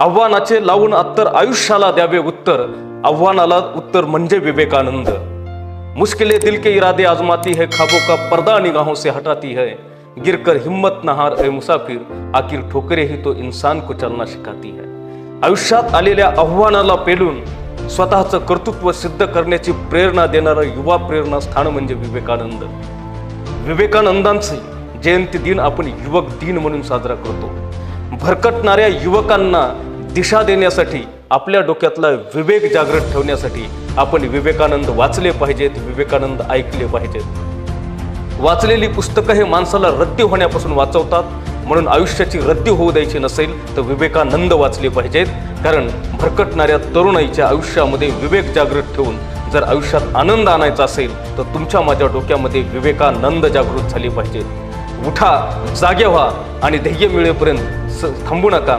आव्हानाचे लावून अत्तर आयुष्याला द्यावे उत्तर, आव्हानाला उत्तर म्हणजे विवेकानंद। मुश्किलें दिल के इरादे आजमाती है, ख्वाबों का पर्दा निगाहों से हटाती है, गिरकर हिम्मत न हार ए मुसाफिर, आखिर ठोकरे ही तो इंसान को चलना शिकाती है। आयुष्यात आलेल्या आव्हानाला पेलून स्वतःचं कर्तृत्व सिद्ध करण्याची प्रेरणा देणारं युवा प्रेरणा स्थान म्हणजे विवेकानंद। विवेकानंदांचे जयंती दिन आपण युवक दिन म्हणून साजरा करतो। भरकटणाऱ्या युवकांना दिशा देण्यासाठी, आपल्या डोक्यातला विवेक जागृत ठेवण्यासाठी आपण विवेकानंद वाचले पाहिजेत, विवेकानंद ऐकले पाहिजेत। वाचलेली पुस्तकं हे माणसाला रद्दी होण्यापासून वाचवतात, म्हणून आयुष्याची रद्दी होऊ द्यायची नसेल तर विवेकानंद वाचले पाहिजेत। कारण भरकटणाऱ्या तरुणाईच्या आयुष्यामध्ये विवेक जागृत ठेवून जर आयुष्यात आनंद आणायचा असेल तर तुमच्या माझ्या डोक्यामध्ये विवेकानंद जागृत झाले पाहिजेत। उठा, जागे व्हा आणि ध्येय मिळेपर्यंत थांबू नका।